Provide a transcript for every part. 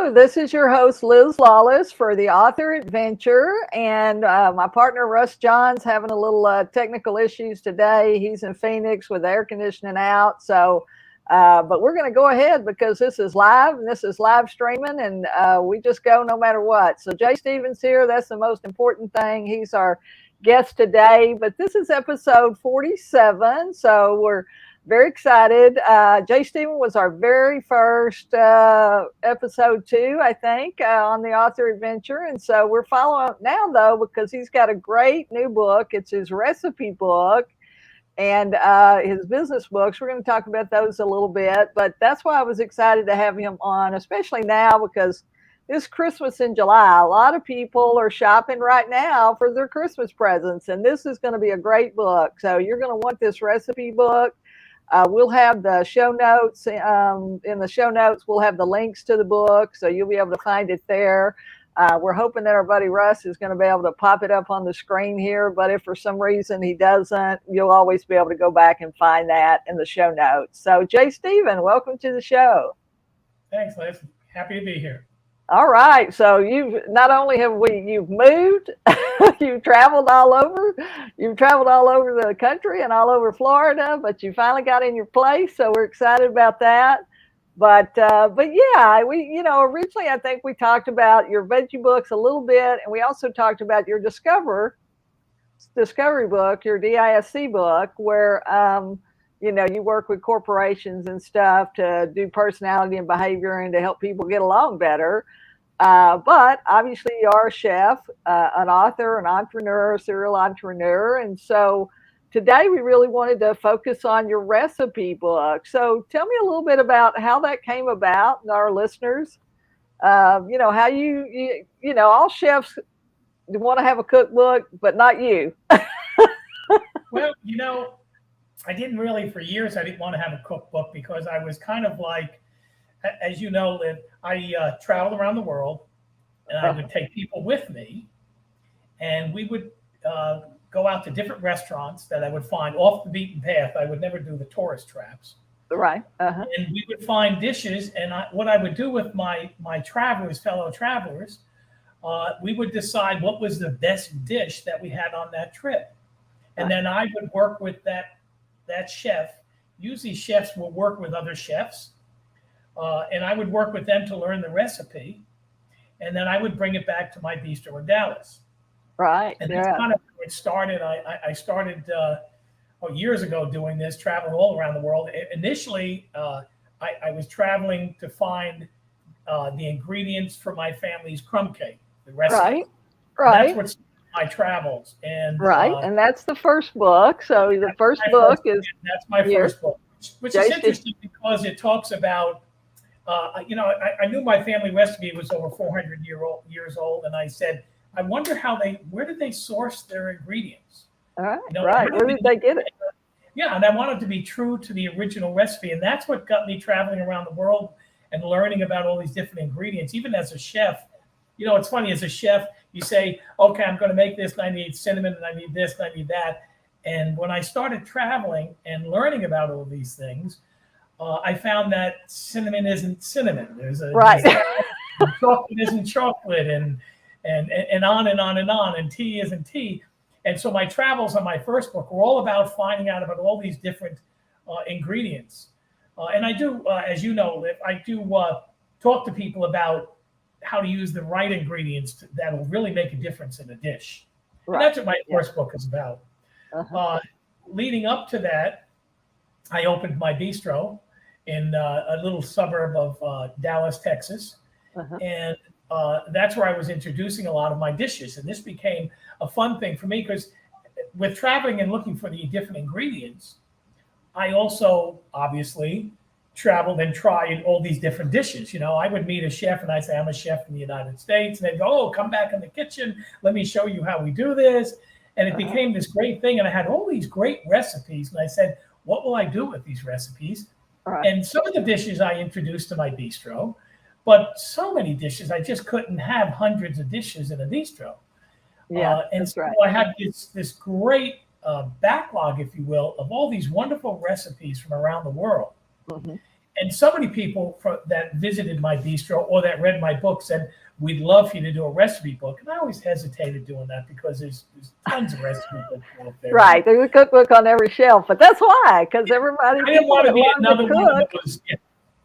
Hello, this is your host, Liz Lawless, for the Author Adventure. And my partner, Russ John's having a little technical issues today. He's in Phoenix with air conditioning out. But we're going to go ahead because this is live and this is live streaming, and we just go no matter what. So Jay Stephen's here. That's the most important thing. He's our guest today. But this is episode 47. So we're very excited. Jay Stephen was our very first episode 2, I think, on the Author Adventure. And so we're following up now, though, because he's got a great new book. It's his recipe book and his business books. We're going to talk about those a little bit. But that's why I was excited to have him on, especially now because this Christmas in July, a lot of people are shopping right now for their Christmas presents. And this is going to be a great book. So you're going to want this recipe book. We'll have the show notes. In the show notes, we'll have the links to the book, so you'll be able to find it there. We're hoping that our buddy Russ is going to be able to pop it up on the screen here, but if for some reason he doesn't, you'll always be able to go back and find that in the show notes. So, Jay Stephen, welcome to the show. Thanks, Liz. Happy to be here. All right. So you've not only you've moved, you've traveled all over the country and all over Florida, but you finally got in your place. So we're excited about that. But yeah, originally I think we talked about your veggie books a little bit, and we also talked about your discovery book, your DISC book, where you work with corporations and stuff to do personality and behavior and to help people get along better. But obviously you are a chef, an author, an entrepreneur, a serial entrepreneur. And so today we really wanted to focus on your recipe book. So tell me a little bit about how that came about, our listeners. How all chefs want to have a cookbook, but not you. Well, I didn't really, for years, I didn't want to have a cookbook because I was kind of like, as you know, Liv, I traveled around the world and I would take people with me and we would go out to different restaurants that I would find off the beaten path. I would never do the tourist traps. Right. Uh-huh. And we would find dishes. And what I would do with my fellow travelers, we would decide what was the best dish that we had on that trip. And then I would work with that chef. Usually chefs will work with other chefs. And I would work with them to learn the recipe. And then I would bring it back to my bistro in Dallas. Right. And that's kind of where it started. I started years ago doing this, traveling all around the world. Initially, I was traveling to find the ingredients for my family's crumb cake, the recipe. Right. That's what's my travels. And and that's the first book. So the first book is that's my first book, which is interesting because it talks about I knew my family recipe was over 400 years old, and I said, I wonder where did they source their ingredients? All right, where did they get it? Yeah, and I wanted to be true to the original recipe, and that's what got me traveling around the world and learning about all these different ingredients. Even as a chef, it's funny, as a chef, you say, okay, I'm going to make this, and I need cinnamon, and I need this, and I need that. And when I started traveling and learning about all these things, I found that cinnamon isn't cinnamon. There's chocolate isn't chocolate, and on and on and on, and tea isn't tea. And so my travels on my first book were all about finding out about all these different ingredients. And I do, as you know, Liv, I do talk to people about how to use the right ingredients that will really make a difference in a dish. Right. And that's what my first book is about. Uh-huh. Leading up to that, I opened my bistro in a little suburb of Dallas, Texas. Uh-huh. And that's where I was introducing a lot of my dishes. And this became a fun thing for me because with traveling and looking for the different ingredients, I also obviously traveled and tried all these different dishes. I would meet a chef and I'd say, I'm a chef in the United States. And they'd go, oh, come back in the kitchen. Let me show you how we do this. And it became this great thing. And I had all these great recipes. And I said, what will I do with these recipes? Right. And some of the dishes I introduced to my bistro, but so many dishes, I just couldn't have hundreds of dishes in a bistro. And so I had this great backlog, if you will, of all these wonderful recipes from around the world. Mm-hmm. And so many people that visited my bistro or that read my book said, we'd love for you to do a recipe book. And I always hesitated doing that because there's tons of recipe books out there. Right. There's a cookbook on every shelf, but that's why, because everybody. I didn't want to be another one of those. Yeah.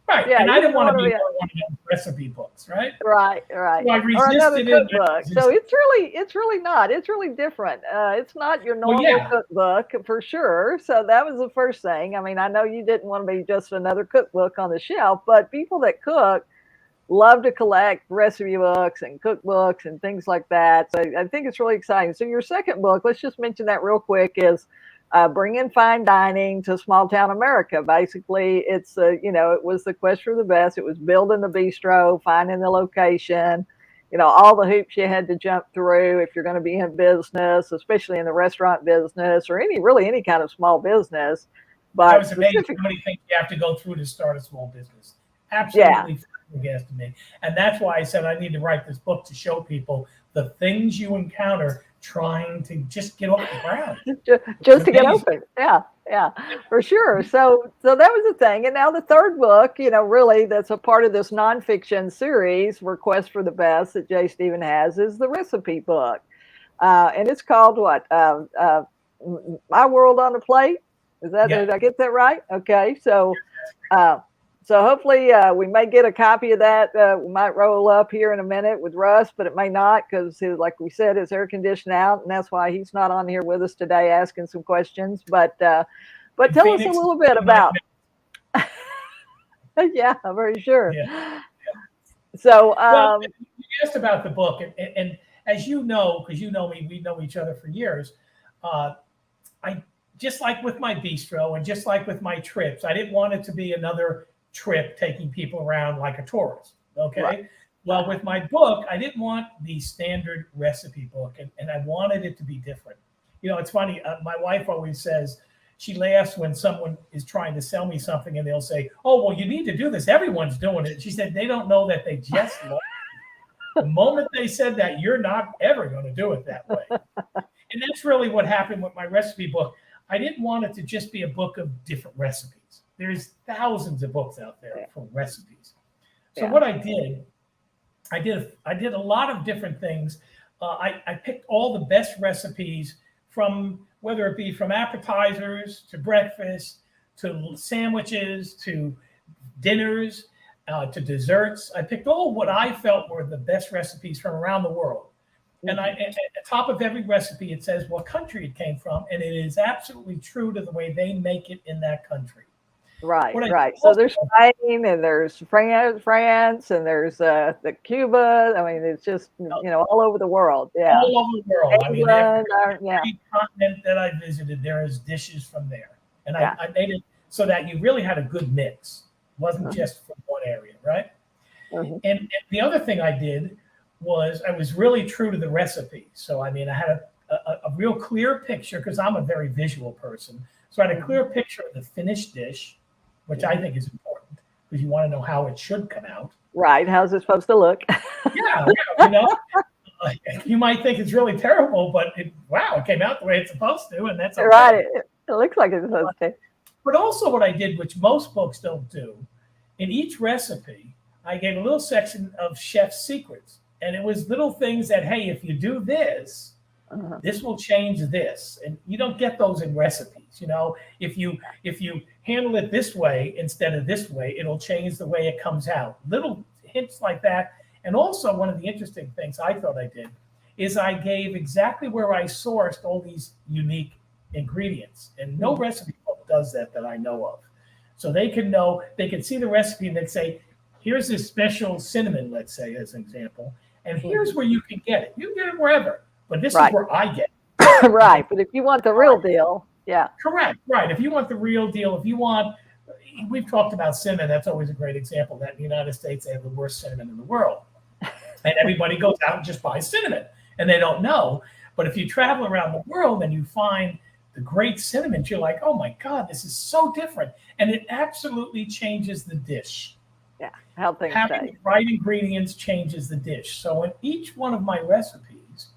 Right. Yeah, and I didn't want to be one of those recipe books, right? Right. So I Or another resisted it. cookbook. So it's really not. It's really different. It's not your normal cookbook for sure. So that was the first thing. I mean, I know you didn't want to be just another cookbook on the shelf, but people that cook love to collect recipe books and cookbooks and things like that. So I think it's really exciting. So your second book, let's just mention that real quick, is bringing fine dining to small town America. Basically, it's it was the quest for the best. It was building the bistro, finding the location, all the hoops you had to jump through if you're going to be in business, especially in the restaurant business or any kind of small business. But I was amazed how many things you have to go through to start a small business. Absolutely flabbergasted me. And that's why I said I need to write this book to show people the things you encounter trying to just get off the ground. just to get open. Yeah, for sure. So that was the thing. And now the third book, really that's a part of this nonfiction series, Request for the Best, that J. Stephen has, is the recipe book. And it's called what? My World on a Plate. Did I get that right? Okay. So hopefully we may get a copy of that. We might roll up here in a minute with Russ, but it may not because, like we said, his air conditioned out, and that's why he's not on here with us today asking some questions. But tell us a little bit about. Yeah, I'm very sure. Yeah. So you asked about the book, and as you know, because you know me, we know each other for years. I just like with my bistro and just like with my trips, I didn't want it to be another trip taking people around like a tourist. Okay. Right. Well, with my book, I didn't want the standard recipe book, and I wanted it to be different. It's funny. My wife always says, she laughs when someone is trying to sell me something and they'll say, oh, well, you need to do this. Everyone's doing it. She said, they don't know that they just love it. The moment they said that, you're not ever going to do it that way. And that's really what happened with my recipe book. I didn't want it to just be a book of different recipes. There's thousands of books out there for recipes. So what I did a lot of different things. I picked all the best recipes from, whether it be from appetizers to breakfast, to sandwiches, to dinners, to desserts. I picked all what I felt were the best recipes from around the world. And at the top of every recipe, it says what country it came from. And it is absolutely true to the way they make it in that country. Right. So there's Spain and there's France and there's the Cuba. I mean, it's just, all over the world. Yeah. All over the world. England, every continent that I visited, there is dishes from there. And I made it so that you really had a good mix. It wasn't just from one area, right? And the other thing I did was I was really true to the recipe. So, I had a real clear picture, because I'm a very visual person. So I had a clear picture of the finished dish, which I think is important because you want to know how it should come out. Right. How's it supposed to look? You might think it's really terrible, but it came out the way it's supposed to, and that's okay. Right. It looks like it's supposed to. But also what I did, which most books don't do, in each recipe, I gave a little section of chef's secrets. And it was little things that, hey, if you do this, this will change this. And you don't get those in recipes. If you handle it this way instead of this way, it'll change the way it comes out. Little hints like that. And also one of the interesting things I thought I did is I gave exactly where I sourced all these unique ingredients. And no recipe book does that I know of. So they can see the recipe and they'd say, here's this special cinnamon, let's say, as an example. And here's where you can get it. You can get it wherever, but this is where I get it. Right. But if you want the real deal, Correct. Right. If you want the real deal, we've talked about cinnamon. That's always a great example that in the United States, they have the worst cinnamon in the world. And everybody goes out and just buys cinnamon and they don't know. But if you travel around the world and you find the great cinnamon, you're like, oh my God, this is so different. And it absolutely changes the dish. Yeah, how things having the right ingredients changes the dish. So in each one of my recipes,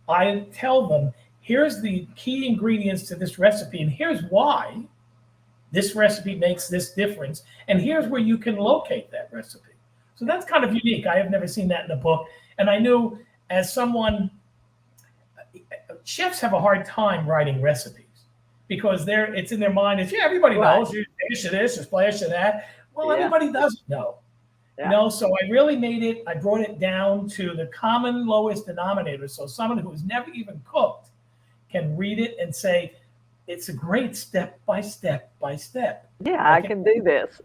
I tell them, here's the key ingredients to this recipe, and here's why This recipe makes this difference. And here's where you can locate that recipe. So that's kind of unique. I have never seen that in a book. And I knew as someone, chefs have a hard time writing recipes because it's in their mind. It's, everybody knows. You splash of this, you splash of that. Well, everybody doesn't know. So I really I brought it down to the common lowest denominator. So someone who has never even cooked can read it and say, it's a great step by step by step. Yeah, I can do this.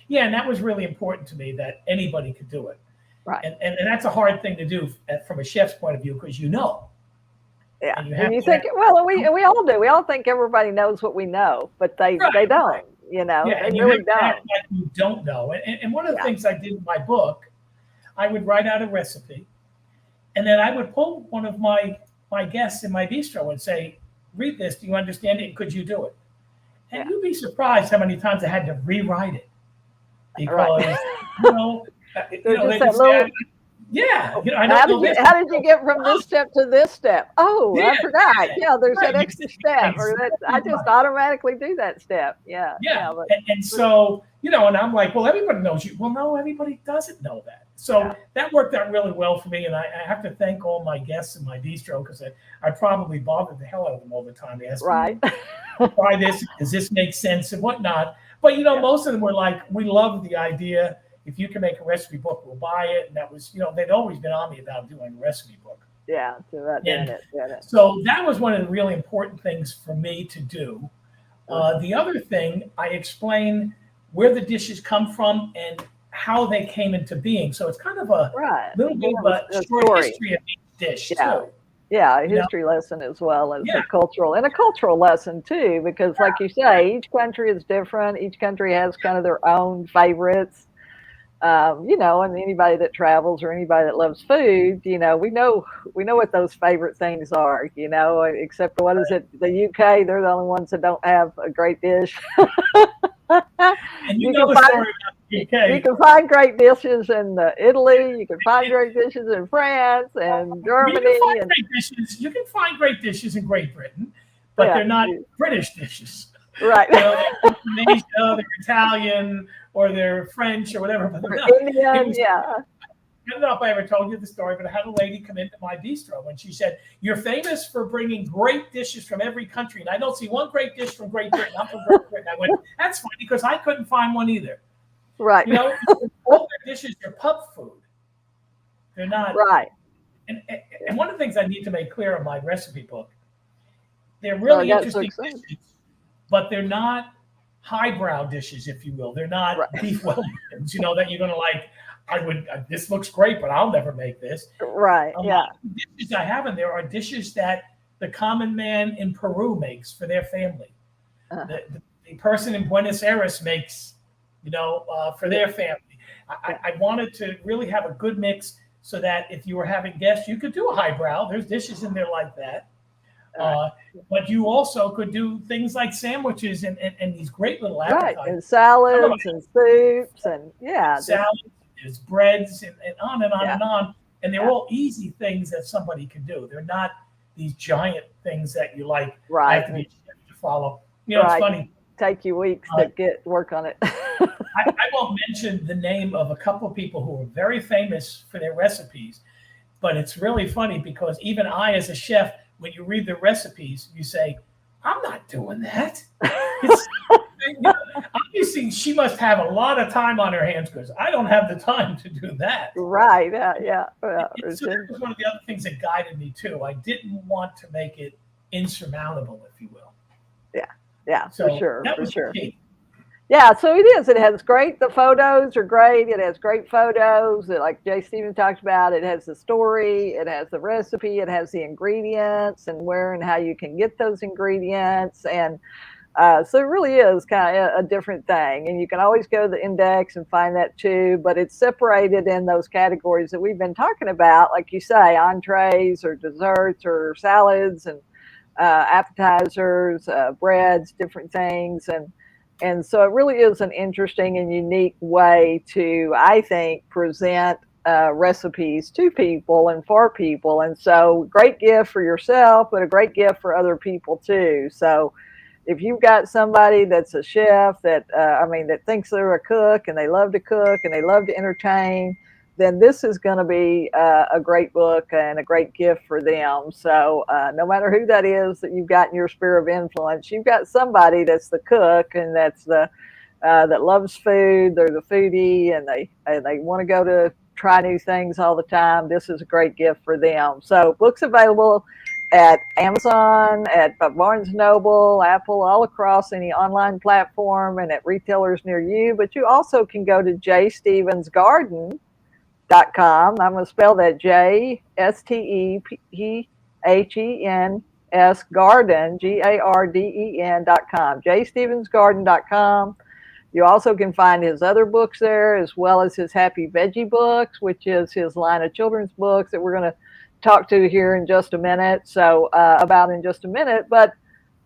Yeah, and that was really important to me, that anybody could do it. Right. And that's a hard thing to do from a chef's point of view, because Yeah, and you think, well, we all do. We all think everybody knows what we know, but they don't. Right. They really don't. Like you don't know. And one of the things I did in my book, I would write out a recipe, and then I would pull one of my guests in my bistro and say, read this. Do you understand it? Could you do it? And you'd be surprised how many times I had to rewrite it, because they just say, how did you get from this step to this step? Oh, I forgot. Yeah, there's that extra step, or that I just automatically do that step. Yeah. And so, and I'm like, well, everybody knows you. Well, no, everybody doesn't know that. So that worked out really well for me. And I have to thank all my guests in my bistro, because I probably bothered the hell out of them all the time. They asked me, try this, does this make sense, and whatnot. But, most of them were like, we love the idea. If you can make a recipe book, we'll buy it. And that was, they'd always been on me about doing a recipe book. Yeah, so that was one of the really important things for me to do. The other thing, I explain where the dishes come from and how they came into being. So it's kind of a little bit of a short history of each dish, too. Yeah, a history lesson as well as a cultural lesson too, because like you say, each country is different. Each country has kind of their own favorites. And anybody that travels or anybody that loves food, we know what those favorite things are, except for, what is it? The UK, they're the only ones that don't have a great dish. And you know the story about the UK. You can find great dishes in Italy. You can find great dishes in France and Germany. You can find great dishes in Great Britain, but they're not British dishes. Right. They're Indonesia, they're Italian, or they're French, or whatever. But Indian, I don't know if I ever told you the story, but I had a lady come into my bistro and she said, "You're famous for bringing great dishes from every country, and I don't see one great dish from Great Britain. I'm from Great Britain." I went, "That's funny, because I couldn't find one either." Right. All their dishes are pub food. They're not. Right. And one of the things I need to make clear in my recipe book, they're really interesting dishes, but they're not highbrow dishes, if you will. They're not beef Wellingtons, that you're going to like. This looks great, but I'll never make this. Right. The dishes I have in there are dishes that the common man in Peru makes for their family. The person in Buenos Aires makes, for their family. I wanted to really have a good mix so that if you were having guests, you could do a highbrow. There's dishes in there like that. But you also could do things like sandwiches and these great little appetizers. Right, and salads and soups and salads, there's breads and on and on and on. And they're all easy things that somebody can do. They're not these giant things that you have to be to follow. It's funny. Take you weeks to work on it. I won't mention the name of a couple of people who are very famous for their recipes, but it's really funny because even I, as a chef, when you read the recipes, you say, "I'm not doing that." Obviously, she must have a lot of time on her hands, because I don't have the time to do that. Right. So that was one of the other things that guided me too. I didn't want to make it insurmountable, if you will. Yeah, so for sure. That was sure. Key. Yeah, so it is. It has the photos are great. It has great photos. Like J. Stephen talked about, it has the story, it has the recipe, it has the ingredients and where and how you can get those ingredients. And so it really is kind of a different thing. And you can always go to the index and find that too, but it's separated in those categories that we've been talking about, like you say, entrees or desserts or salads and appetizers, breads, different things. And so it really is an interesting and unique way to, I think, present recipes to people and for people. And so great gift for yourself, but a great gift for other people too. So if you've got somebody that's a chef that, that thinks they're a cook and they love to cook and they love to entertain, then this is going to be a great book and a great gift for them. So no matter who that is that you've got in your sphere of influence, you've got somebody that's the cook and that's the that loves food. They're the foodie and they want to go to try new things all the time. This is a great gift for them. So books available at Amazon, at Barnes & Noble, Apple, all across any online platform and at retailers near you. But you also can go to jstevensgarden.com. I'm going to spell that JSTEPHENS Garden, GARDEN.com, jstevensgarden.com. You also can find his other books there, as well as his Happy Veggie books, which is his line of children's books that we're going to talk to here in just a minute. So about in just a minute. But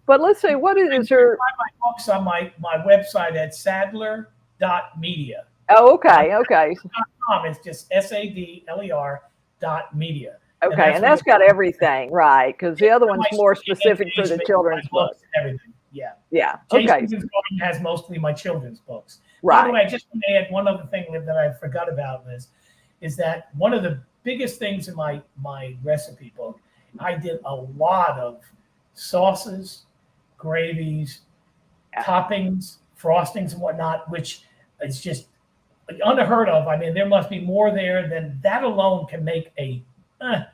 let's see, what is your... Find my books on my website at sadler.media. Oh, okay. It's just SADLER.media. Okay, and that's got everything, right? Because the other one's more specific for the children's books. Everything. Yeah. J. Okay. Stephen Sadler has mostly my children's books. Right. By the way, I just want to add one other thing that I forgot about, Liz, is that one of the biggest things in my recipe book, I did a lot of sauces, gravies, toppings, frostings, and whatnot, which is just unheard of. I mean, there must be more there than that alone can make a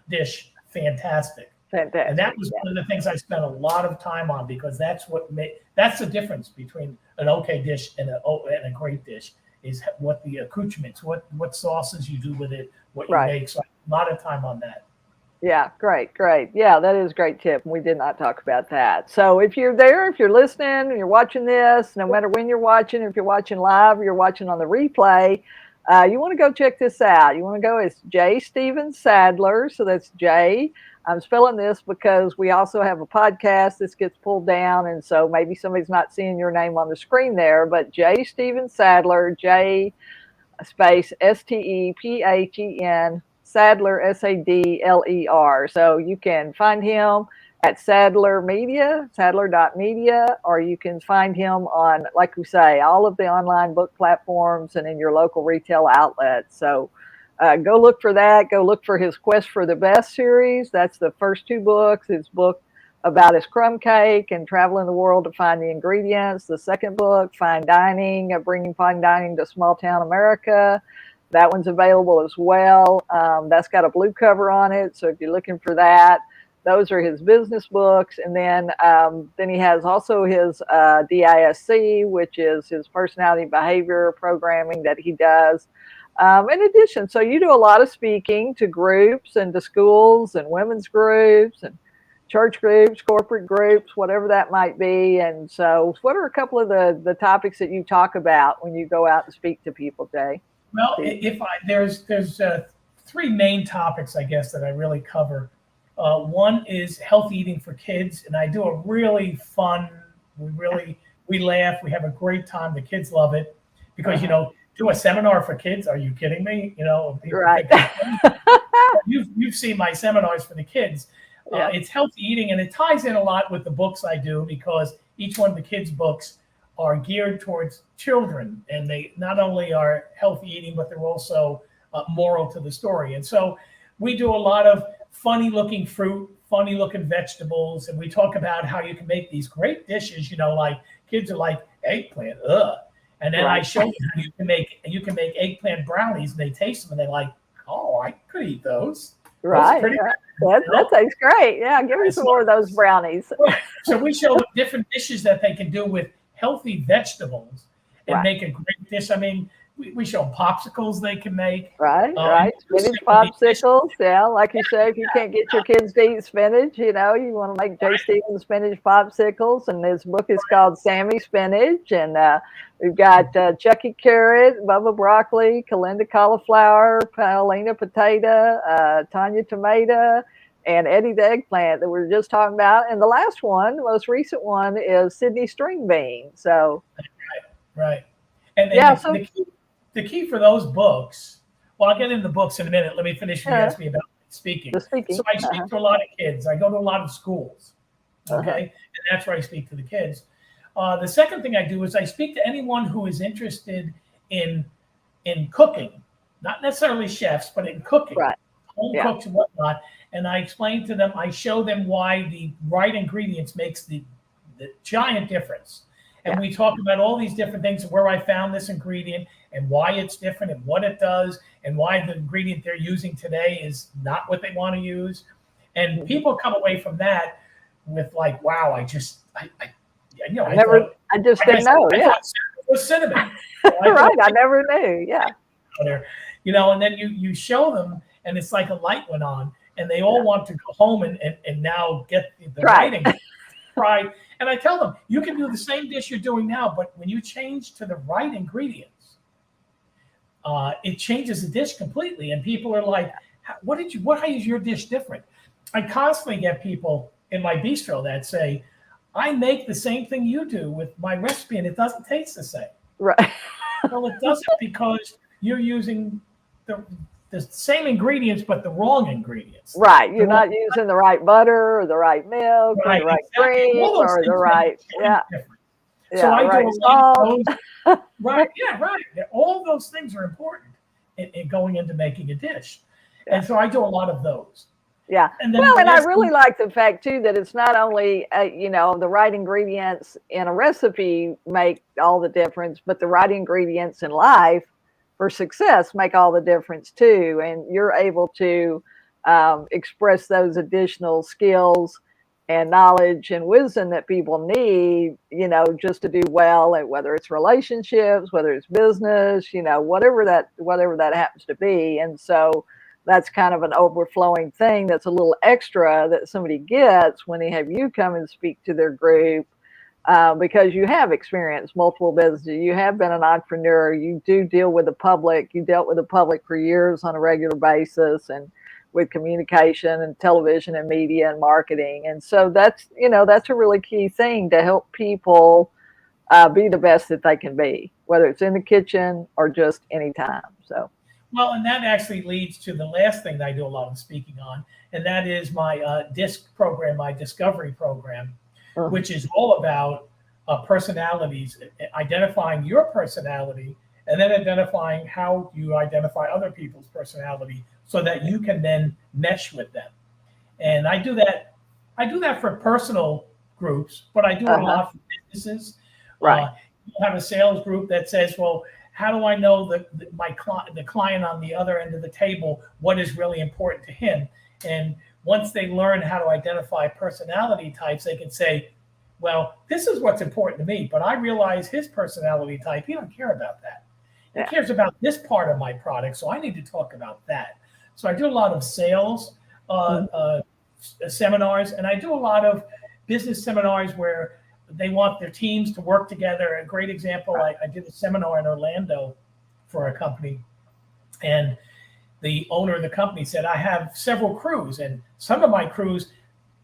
dish fantastic. And that was one of the things I spent a lot of time on, because that's the difference between an okay dish and a great dish, is what the accoutrements, what sauces you do with it, what you make. So a lot of time on that. Yeah, great. Yeah, that is a great tip. We did not talk about that. So if you're there, if you're listening and you're watching this, no matter when you're watching, if you're watching live or you're watching on the replay, you want to go check this out. You want to go, it's J Stephen Sadler. So that's J. I'm spelling this because we also have a podcast. This gets pulled down, and so maybe somebody's not seeing your name on the screen there, but J Stephen Sadler, J space STEPHEN Sadler, SADLER. So you can find him at Sadler Media, sadler.media, or you can find him on, like we say, all of the online book platforms and in your local retail outlets. So go look for that. Go look for his Quest for the Best series. That's the first two books. His book about his crumb cake and traveling the world to find the ingredients. The second book, Fine Dining, bringing fine dining to small town America. That one's available as well. That's got a blue cover on it. So if you're looking for that, those are his business books. And then he has also his DISC, which is his personality behavior programming that he does. In addition, so you do a lot of speaking to groups and to schools and women's groups and church groups, corporate groups, whatever that might be. And so what are a couple of the topics that you talk about when you go out and speak to people, Jay? Well, there's three main topics, I guess, that I really cover. One is healthy eating for kids, and I do a really fun, we laugh, we have a great time. The kids love it because, do a seminar for kids. Are you kidding me? Right. You've seen my seminars for the kids. It's healthy eating, and it ties in a lot with the books I do, because each one of the kids' books are geared towards children, and they not only are healthy eating, but they're also moral to the story. And so we do a lot of funny looking fruit, funny looking vegetables, and we talk about how you can make these great dishes, like kids are like, eggplant, ugh. And then I show you how you can make eggplant brownies, and they taste them and they're like, oh, I could eat those. Right. That tastes great. Yeah, give me some more of those brownies. So we show them different dishes that they can do with healthy vegetables and make a great dish. I mean, we show popsicles they can make. Right. Spinach popsicles. Yeah, like you say, if you can't get your kids to eat spinach, you want to make J. Stephen spinach popsicles. And this book is called Sammy Spinach. And we've got Chucky carrot, Bubba broccoli, Kalinda cauliflower, Paulina potato, Tanya tomato, and Eddie the eggplant that we were just talking about. And the last one, the most recent one, is Sydney string bean. So, right. And the key for those books, well, I'll get into the books in a minute. Let me finish when you asked me about speaking. So I speak to a lot of kids. I go to a lot of schools. Okay. And that's where I speak to the kids. The second thing I do is I speak to anyone who is interested in cooking, not necessarily chefs, but in cooking, Right. home cooks and whatnot. And I explain to them, I show them why the right ingredients makes the giant difference. And we talk about all these different things, where I found this ingredient and why it's different and what it does and why the ingredient they're using today is not what they want to use. And people come away from that with like, wow, I just didn't know. Yeah. It was cinnamon. Right. I never knew. Yeah. And then you show them and it's like a light went on and they all want to go home and now get the writing right. And I tell them, you can do the same dish you're doing now, but when you change to the right ingredients, it changes the dish completely. And people are like, how is your dish different? I constantly get people in my bistro that say, I make the same thing you do with my recipe and it doesn't taste the same. Right. Well, it doesn't because you're using the same ingredients, but the wrong ingredients. Right. You're not using the right butter or the right milk or the right cream or the right, So I do a lot of those. Right. Yeah, right. All those things are important in going into making a dish. And so I do a lot of those. Yeah. And I really like the fact too that it's not only the right ingredients in a recipe make all the difference, but the right ingredients in life for success make all the difference too. And you're able to express those additional skills and knowledge and wisdom that people need, just to do well, and whether it's relationships, whether it's business, whatever that happens to be. And so that's kind of an overflowing thing that's a little extra that somebody gets when they have you come and speak to their group, because you have experienced multiple businesses. You have been an entrepreneur. You do deal with the public. You dealt with the public for years on a regular basis and with communication and television and media and marketing. And so that's a really key thing to help people be the best that they can be, whether it's in the kitchen or just anytime. So. Well, and that actually leads to the last thing that I do a lot of speaking on, and that is my DISC program, my discovery program, which is all about personalities, identifying your personality, and then identifying how you identify other people's personality so that you can then mesh with them. And I do that for personal groups, but I do a lot for businesses. Right. You have a sales group that says, well, how do I know the client on the other end of the table, what is really important to him? And once they learn how to identify personality types, they can say, well, this is what's important to me, but I realize his personality type, he don't care about that. He cares about this part of my product, so I need to talk about that. So I do a lot of sales seminars, and I do a lot of business seminars where they want their teams to work together. A great example, I did a seminar in Orlando for a company, and the owner of the company said, I have several crews, and some of my crews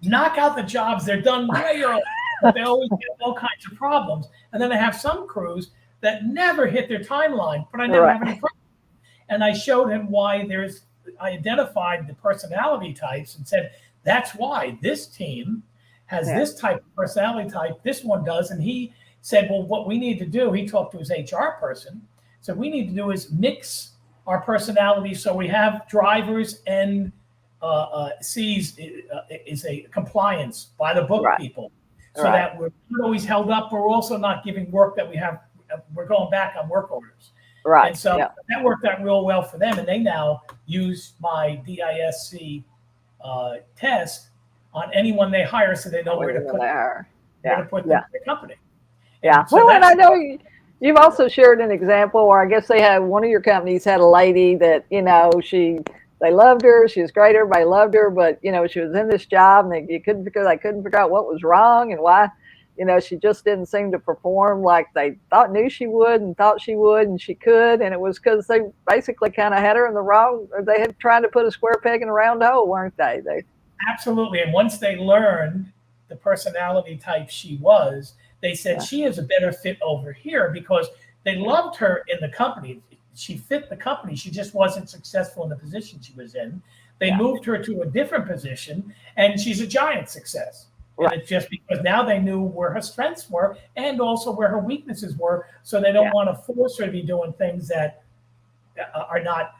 knock out the jobs. They're done way early, but they always get all kinds of problems. And then I have some crews that never hit their timeline, but I never have any problems. And I showed him why I identified the personality types and said, that's why this team has this type of personality type, this one does. And he said, well, what we need to do, he talked to his HR person, so we need to do is mix our personalities so we have drivers and C's is a compliance by the book people, so that we're not always held up. We're also not giving work that we're going back on work orders. Right. And so that worked out real well for them. And they now use my DISC test on anyone they hire, so they know where to put the company. Yeah. So well, and I know you've also shared an example where I guess one of your companies had a lady that, they loved her. She was great. Everybody loved her, but she was in this job and they couldn't figure out what was wrong and why, she just didn't seem to perform like they knew she would and thought she would and she could. And it was because they basically kind of had her in the wrong, or they had tried to put a square peg in a round hole, weren't they? Absolutely. And once they learned the personality type she was, they said she is a better fit over here, because they loved her in the company. She fit the company. She just wasn't successful in the position she was in. They moved her to a different position, and she's a giant success. And it's just because now they knew where her strengths were and also where her weaknesses were. So they don't want to force her to be doing things that are not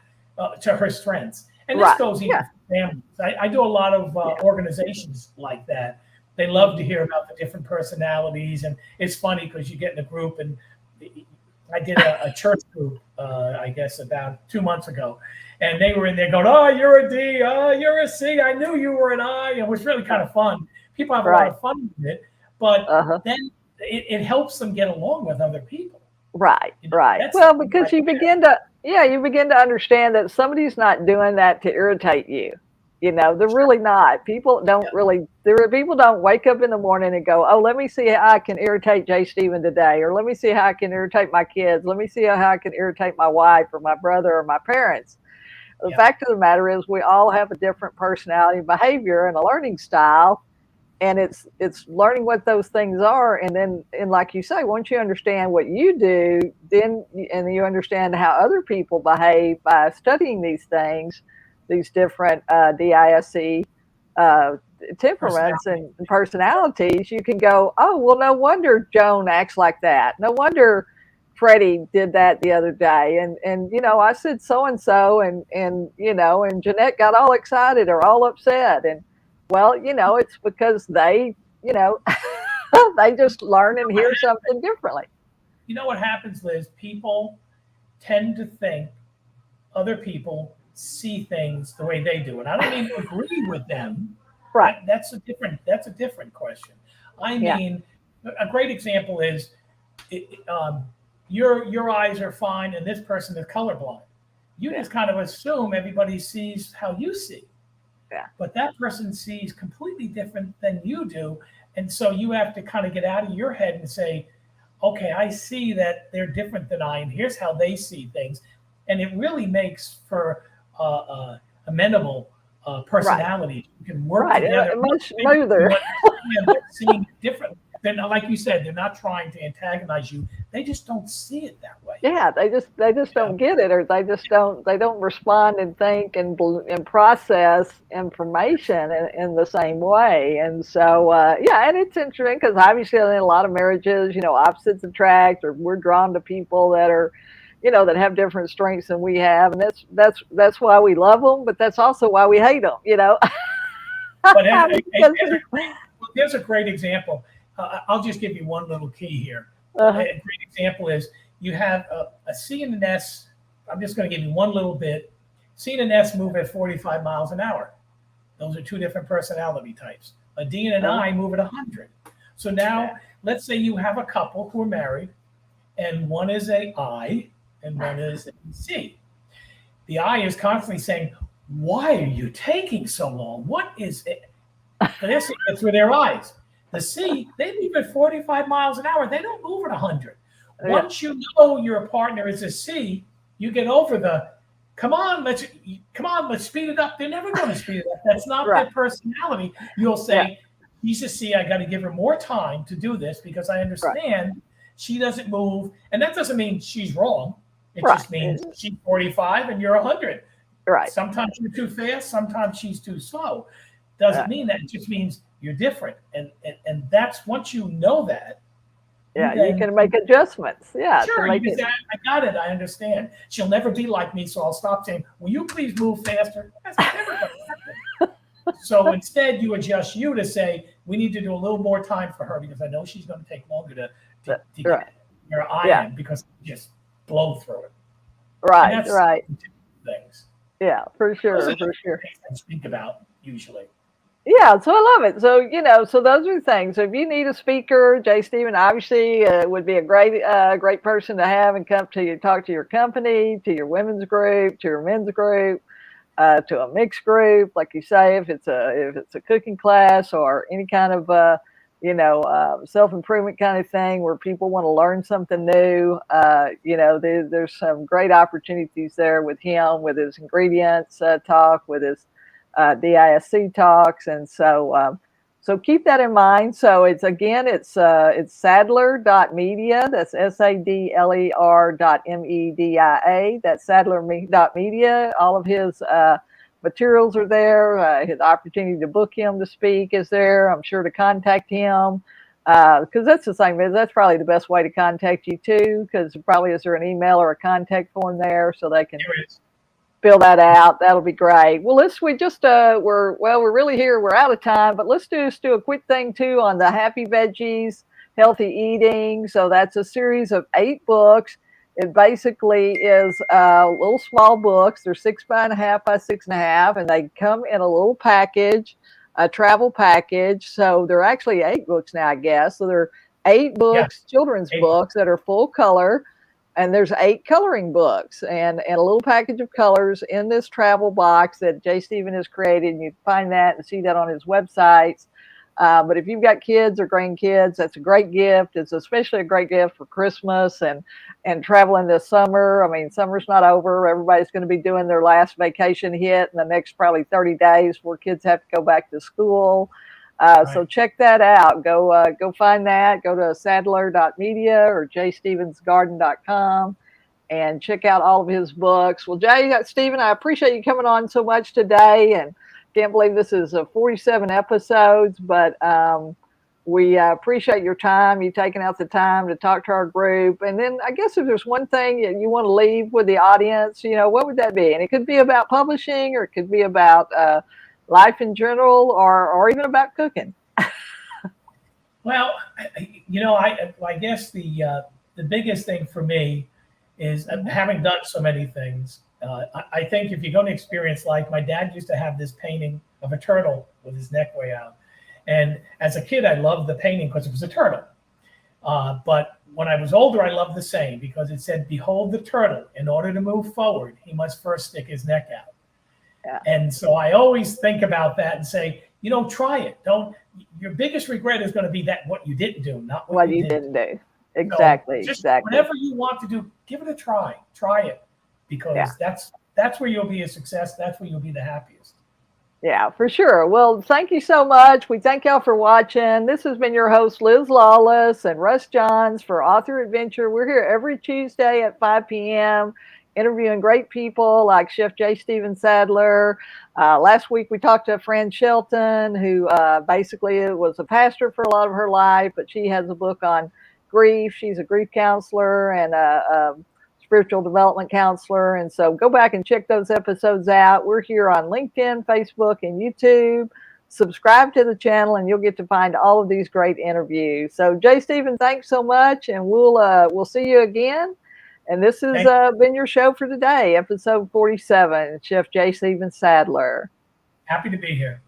to her strengths. And this goes even for families. I do a lot of organizations like that. They love to hear about the different personalities. And it's funny because you get in a group, and I did a church group, I guess, about 2 months ago. And they were in there going, oh, you're a D, oh, you're a C. I knew you were an I. And it was really kind of fun. People have a lot of fun with it, but then it helps them get along with other people. Right. Well, because you begin to understand that somebody's not doing that to irritate you. They're really not. People don't wake up in the morning and go, oh, let me see how I can irritate J. Stephen today, or let me see how I can irritate my kids. Let me see how I can irritate my wife or my brother or my parents. The fact of the matter is we all have a different personality, behavior, and a learning style. And it's learning what those things are. And then, like you say, once you understand what you do, then you understand how other people behave by studying these things, these different DISC temperaments and personalities, you can go, oh, well, no wonder Joan acts like that. No wonder Freddie did that the other day. And I said so-and-so, and Jeanette got all excited or all upset. And, well, it's because they just learn and hear something differently. You know what happens, Liz? People tend to think other people see things the way they do. And I don't mean to agree with them. Right. That's a different question. I mean, a great example is your eyes are fine and this person is colorblind. You just kind of assume everybody sees how you see. Yeah. But that person sees completely different than you do. And so you have to kind of get out of your head and say, okay, I see that they're different than I, and here's how they see things. And it really makes for amenable personality. You can work together. Much smoother. They're seeing different. They're not, like you said, they're not trying to antagonize you. They just don't see it that way. Yeah, they just don't get it, or they don't respond and think and process information in the same way. And so and it's interesting because obviously in a lot of marriages, opposites attract, or we're drawn to people that are, that have different strengths than we have, and that's why we love them, but that's also why we hate them. But there's a great example. I'll just give you one little key here. A great example is you have a C and an S. I'm just going to give you one little bit. C and an S move at 45 miles an hour. Those are two different personality types. A D and an I move at 100. So now let's say you have a couple who are married, and one is a I and one is a C. The I is constantly saying, why are you taking so long? What is it? They're seeing it through their eyes. The C, they move at 45 miles an hour. They don't move at 100. Once you know your partner is a C, you get over the, come on, let's speed it up. They're never going to speed it up. That's not their personality. You'll say, she's a C. I got to give her more time to do this because I understand she doesn't move. And that doesn't mean she's wrong. It just means she's 45 and you're 100. Right. Sometimes you're too fast. Sometimes she's too slow. Doesn't mean that. It just means you're different. And that's, once you know that. You can make adjustments. Yeah. Sure. You can say, I got it. I understand. She'll never be like me. So I'll stop saying, will you please move faster? That's never going to happen. So instead you adjust you to say, we need to do a little more time for her because I know she's going to take longer to get where I am because I just blow through it. Right. Things. Yeah, for sure. Those are things I speak about usually. Yeah, so I love it. So, so those are things. So if you need a speaker, J. Stephen obviously would be a great person to have and come to you, talk to your company, to your women's group, to your men's group, to a mixed group, like you say, if it's a cooking class or any kind of self-improvement kind of thing where people want to learn something new. There's some great opportunities there with him, with his ingredients talk, with his DISC talks. And so keep that in mind. So it's Sadler.media. That's SADLER.MEDIA. That's Sadler.media. All of his materials are there. His opportunity to book him to speak is there. I'm sure to contact him because that's the same. That's probably the best way to contact you too, because probably is there an email or a contact form there so they can fill that out. That'll be great. Well, we just we're really here. We're out of time, but let's just do a quick thing too on the Happy Veggies Healthy Eating. So that's a series of 8 books. It basically is little small books. They're 6.5 by 6.5, and they come in a little package, a travel package. So they're actually 8 books now, I guess. So they're 8 books, children's books that are full color. And there's 8 coloring books and a little package of colors in this travel box that J. Stephen has created. And you can find that and see that on his websites. But if you've got kids or grandkids, that's a great gift. It's especially a great gift for Christmas and traveling this summer. I mean, summer's not over. Everybody's going to be doing their last vacation hit in the next probably 30 days before kids have to go back to school. So check that out. Go find that. Go to sadler.media or jstevensgarden.com and check out all of his books. Well, Stephen, I appreciate you coming on so much today, and can't believe this is 47 episodes, but we appreciate your time, you taking out the time to talk to our group. And then I guess if there's one thing you want to leave with the audience, what would that be? And it could be about publishing, or it could be about life in general, or even about cooking. Well, I guess the biggest thing for me is having done so many things. I think if you're going to experience life, my dad used to have this painting of a turtle with his neck way out. And as a kid, I loved the painting because it was a turtle. But when I was older, I loved the saying because it said, "Behold the turtle, in order to move forward, he must first stick his neck out." Yeah. And so I always think about that and say, try it. Your biggest regret is going to be what you didn't do, not what you didn't do. Exactly. So exactly. Whatever you want to do, give it a try. Try it, because that's where you'll be a success. That's where you'll be the happiest. Yeah, for sure. Well, thank you so much. We thank y'all for watching. This has been your host, Liz Lawless and Russ Johns for Author Adventure. We're here every Tuesday at 5 p.m. interviewing great people like Chef J Stephen Sadler. Last week we talked to a friend, Shelton, who basically was a pastor for a lot of her life, but she has a book on grief. She's a grief counselor and a spiritual development counselor. And so go back and check those episodes out. We're here on LinkedIn, Facebook, and YouTube. Subscribe to the channel and you'll get to find all of these great interviews. So J Stephen, thanks so much, and we'll see you again. And this has been your show for today, episode 47, Chef J Stephen Sadler. Happy to be here.